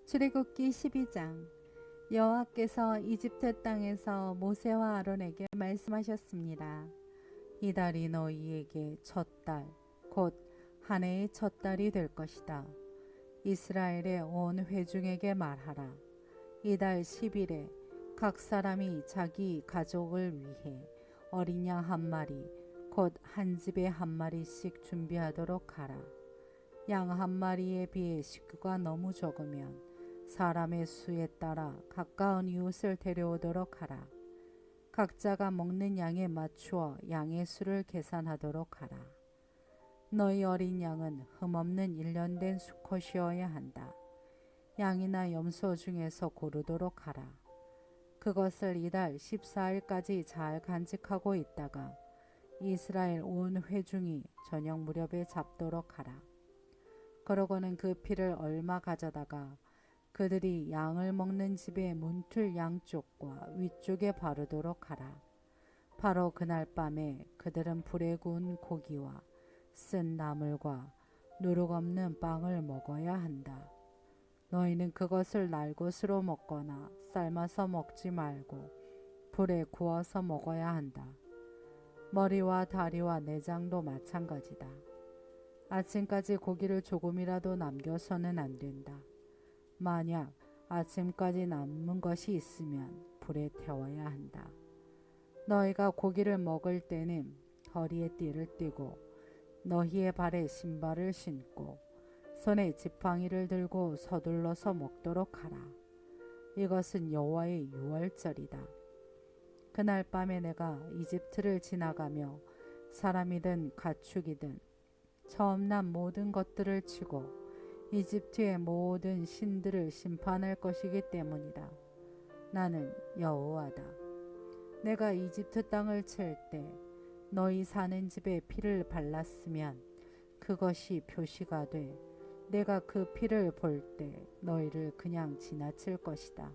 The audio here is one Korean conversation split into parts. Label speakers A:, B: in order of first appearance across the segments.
A: 출애굽기 12장. 여호와께서 이집트 땅에서 모세와 아론에게 말씀하셨습니다. 이 달이 너희에게 첫 달, 곧 한 해의 첫 달이 될 것이다. 이스라엘의 온 회중에게 말하라. 이달 10일에 각 사람이 자기 가족을 위해 어린 양 한 마리, 곧 한 집에 한 마리씩 준비하도록 하라. 양 한 마리에 비해 식구가 너무 적으면 사람의 수에 따라 가까운 이웃을 데려오도록 하라. 각자가 먹는 양에 맞추어 양의 수를 계산하도록 하라. 너희 어린 양은 흠없는 일련된 수컷이어야 한다. 양이나 염소 중에서 고르도록 하라. 그것을 이달 14일까지 잘 간직하고 있다가 이스라엘 온 회중이 저녁 무렵에 잡도록 하라. 그러고는 그 피를 얼마 가져다가 그들이 양을 먹는 집의 문틀 양쪽과 위쪽에 바르도록 하라. 바로 그날 밤에 그들은 불에 구운 고기와 쓴 나물과 누룩 없는 빵을 먹어야 한다. 너희는 그것을 날것으로 먹거나 삶아서 먹지 말고 불에 구워서 먹어야 한다. 머리와 다리와 내장도 마찬가지다. 아침까지 고기를 조금이라도 남겨서는 안 된다. 만약 아침까지 남은 것이 있으면 불에 태워야 한다. 너희가 고기를 먹을 때는 허리에 띠를 띠고 너희의 발에 신발을 신고 손에 지팡이를 들고 서둘러서 먹도록 하라. 이것은 여호와의 유월절이다. 그날 밤에 내가 이집트를 지나가며 사람이든 가축이든 처음 난 모든 것들을 치고 이집트의 모든 신들을 심판할 것이기 때문이다. 나는 여호와다. 내가 이집트 땅을 칠 때 너희 사는 집에 피를 발랐으면 그것이 표시가 돼 내가 그 피를 볼 때 너희를 그냥 지나칠 것이다.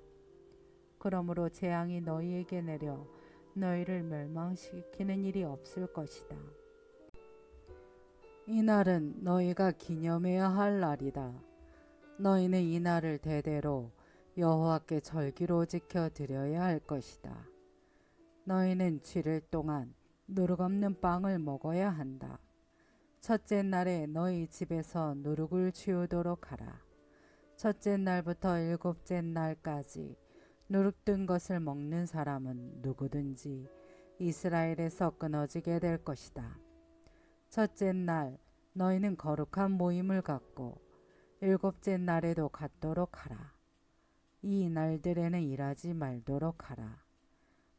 A: 그러므로 재앙이 너희에게 내려 너희를 멸망시키는 일이 없을 것이다. 이 날은 너희가 기념해야 할 날이다. 너희는 이 날을 대대로 여호와께 절기로 지켜 드려야 할 것이다. 너희는 7일 동안 누룩 없는 빵을 먹어야 한다. 첫째 날에 너희 집에서 누룩을 치우도록 하라. 첫째 날부터 일곱째 날까지 누룩 든 것을 먹는 사람은 누구든지 이스라엘에서 끊어지게 될 것이다. 첫째 날 너희는 거룩한 모임을 갖고 일곱째 날에도 갖도록 하라. 이 날들에는 일하지 말도록 하라.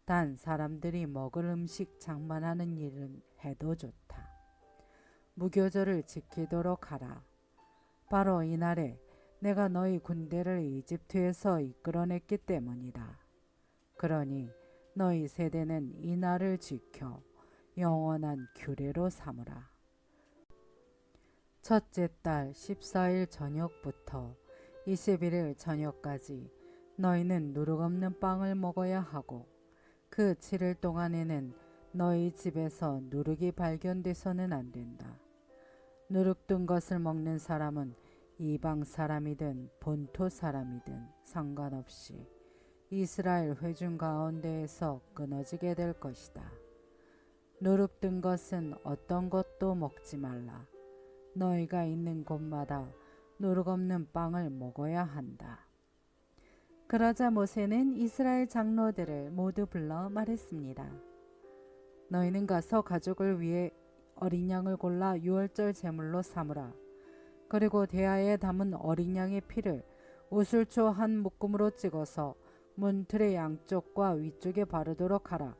A: 단 사람들이 먹을 음식 장만하는 일은 해도 좋다. 무교절을 지키도록 하라. 바로 이 날에 내가 너희 군대를 이집트에서 이끌어냈기 때문이다. 그러니 너희 세대는 이 날을 지켜 영원한 규례로 삼으라. 첫째 달 14일 저녁부터 21일 저녁까지 너희는 누룩 없는 빵을 먹어야 하고 그 7일 동안에는 너희 집에서 누룩이 발견돼서는 안 된다. 누룩 든 것을 먹는 사람은 이방 사람이든 본토 사람이든 상관없이 이스라엘 회중 가운데에서 끊어지게 될 것이다. 누룩 든 것은 어떤 것도 먹지 말라. 너희가 있는 곳마다 누룩 없는 빵을 먹어야 한다. 그러자 모세는 이스라엘 장로들을 모두 불러 말했습니다. 너희는 가서 가족을 위해 어린 양을 골라 유월절 제물로 삼으라. 그리고 대야에 담은 어린 양의 피를 우슬초 한 묶음으로 찍어서 문틀의 양쪽과 위쪽에 바르도록 하라.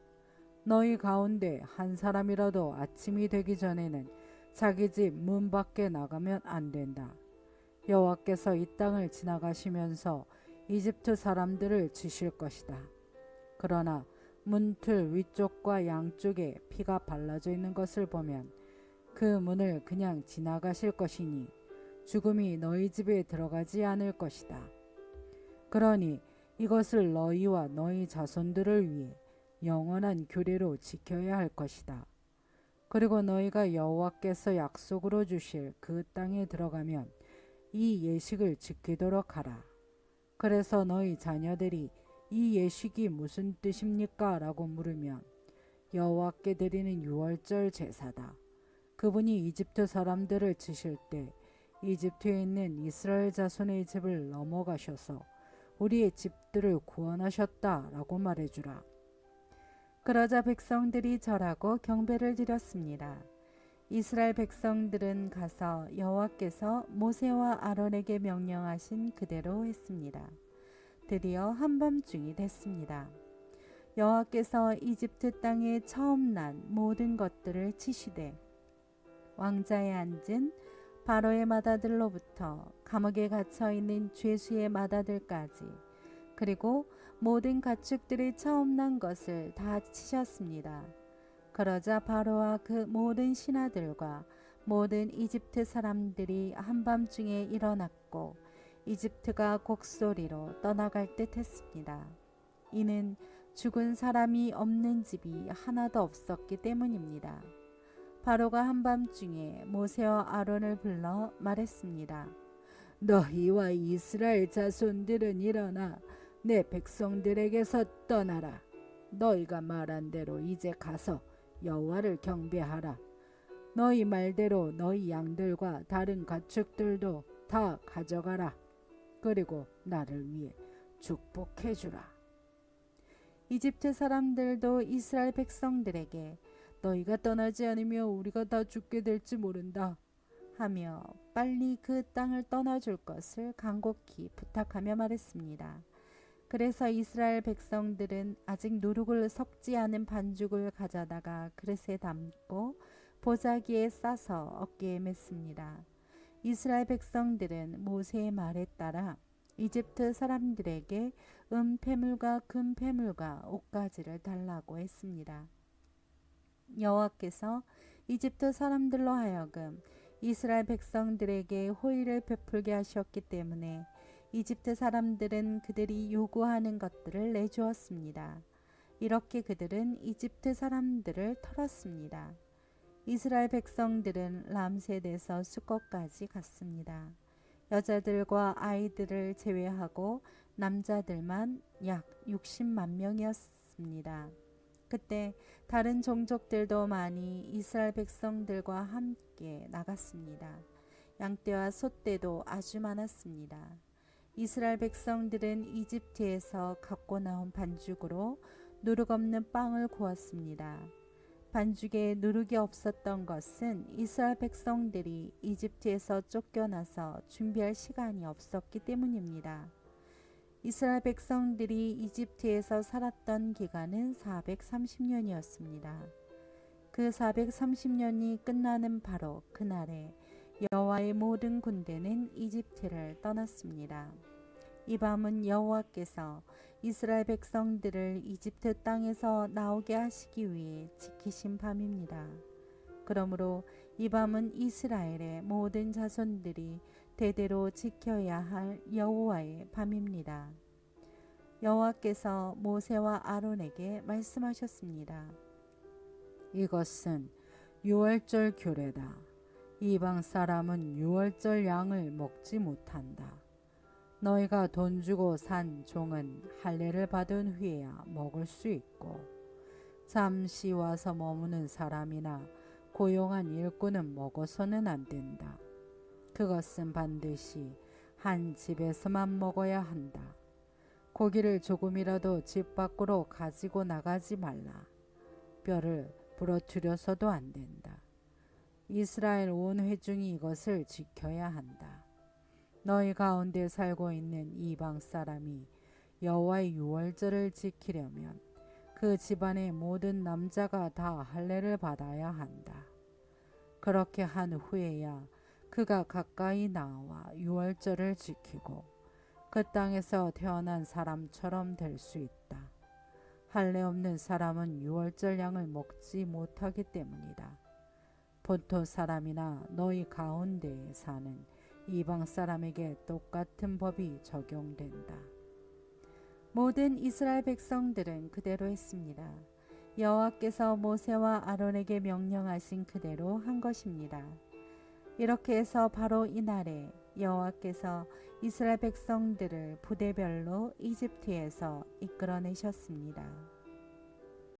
A: 너희 가운데 한 사람이라도 아침이 되기 전에는 자기 집 문 밖에 나가면 안 된다. 여호와께서 이 땅을 지나가시면서 이집트 사람들을 치실 것이다. 그러나 문틀 위쪽과 양쪽에 피가 발라져 있는 것을 보면 그 문을 그냥 지나가실 것이니 죽음이 너희 집에 들어가지 않을 것이다. 그러니 이것을 너희와 너희 자손들을 위해 영원한 규례로 지켜야 할 것이다. 그리고 너희가 여호와께서 약속으로 주실 그 땅에 들어가면 이 예식을 지키도록 하라. 그래서 너희 자녀들이 이 예식이 무슨 뜻입니까? 라고 물으면 여호와께 드리는 유월절 제사다. 그분이 이집트 사람들을 치실 때 이집트에 있는 이스라엘 자손의 집을 넘어가셔서 우리의 집들을 구원하셨다 라고 말해주라. 그러자 백성들이 절하고 경배를 드렸습니다. 이스라엘 백성들은 가서 여호와께서 모세와 아론에게 명령하신 그대로 했습니다. 드디어 한밤중이 됐습니다. 여호와께서 이집트 땅에 처음 난 모든 것들을 치시되 왕자에 앉은 바로의 맏아들로부터 감옥에 갇혀 있는 죄수의 맏아들까지 그리고 모든 가축들이 처음 난 것을 다 치셨습니다. 그러자 바로와 그 모든 신하들과 모든 이집트 사람들이 한밤중에 일어났고 이집트가 곡소리로 떠나갈 듯 했습니다. 이는 죽은 사람이 없는 집이 하나도 없었기 때문입니다. 바로가 한밤중에 모세와 아론을 불러 말했습니다. 너희와 이스라엘 자손들은 일어나 내 백성들에게서 떠나라. 너희가 말한 대로 이제 가서 여호와를 경배하라. 너희 말대로 너희 양들과 다른 가축들도 다 가져가라. 그리고 나를 위해 축복해 주라. 이집트 사람들도 이스라엘 백성들에게 너희가 떠나지 않으면 우리가 다 죽게 될지 모른다 하며 빨리 그 땅을 떠나줄 것을 간곡히 부탁하며 말했습니다. 그래서 이스라엘 백성들은 아직 누룩을 섞지 않은 반죽을 가져다가 그릇에 담고 보자기에 싸서 어깨에 맸습니다. 이스라엘 백성들은 모세의 말에 따라 이집트 사람들에게 은폐물과 금폐물과 옷가지를 달라고 했습니다. 여호와께서 이집트 사람들로 하여금 이스라엘 백성들에게 호의를 베풀게 하셨기 때문에 이집트 사람들은 그들이 요구하는 것들을 내주었습니다. 이렇게 그들은 이집트 사람들을 털었습니다. 이스라엘 백성들은 람셋에서 수꽃까지 갔습니다. 여자들과 아이들을 제외하고 남자들만 약 60만 명이었습니다. 그때 다른 종족들도 많이 이스라엘 백성들과 함께 나갔습니다. 양떼와 소떼도 아주 많았습니다. 이스라엘 백성들은 이집트에서 갖고 나온 반죽으로 누룩 없는 빵을 구웠습니다. 반죽에 누룩이 없었던 것은 이스라엘 백성들이 이집트에서 쫓겨나서 준비할 시간이 없었기 때문입니다. 이스라엘 백성들이 이집트에서 살았던 기간은 430년이었습니다. 그 430년이 끝나는 바로 그날에 여호와의 모든 군대는 이집트를 떠났습니다. 이 밤은 여호와께서 이스라엘 백성들을 이집트 땅에서 나오게 하시기 위해 지키신 밤입니다. 그러므로 이 밤은 이스라엘의 모든 자손들이 대대로 지켜야 할 여호와의 밤입니다. 여호와께서 모세와 아론에게 말씀하셨습니다. 이것은 유월절 규례다. 이방 사람은 유월절 양을 먹지 못한다. 너희가 돈 주고 산 종은 할례를 받은 후에야 먹을 수 있고 잠시 와서 머무는 사람이나 고용한 일꾼은 먹어서는 안 된다. 그것은 반드시 한 집에서만 먹어야 한다. 고기를 조금이라도 집 밖으로 가지고 나가지 말라. 뼈를 부러뜨려서도 안 된다. 이스라엘 온 회중이 이것을 지켜야 한다. 너희 가운데 살고 있는 이방 사람이 여호와의 유월절을 지키려면 그 집안의 모든 남자가 다 할례를 받아야 한다. 그렇게 한 후에야 그가 가까이 나와 유월절을 지키고 그 땅에서 태어난 사람처럼 될 수 있다. 할례 없는 사람은 유월절 양을 먹지 못하기 때문이다. 본토 사람이나 너희 가운데에 사는 이방 사람에게 똑같은 법이 적용된다. 모든 이스라엘 백성들은 그대로 했습니다. 여호와께서 모세와 아론에게 명령하신 그대로 한 것입니다. 이렇게 해서 바로 이날에 여호와께서 이스라엘 백성들을 부대별로 이집트에서 이끌어내셨습니다.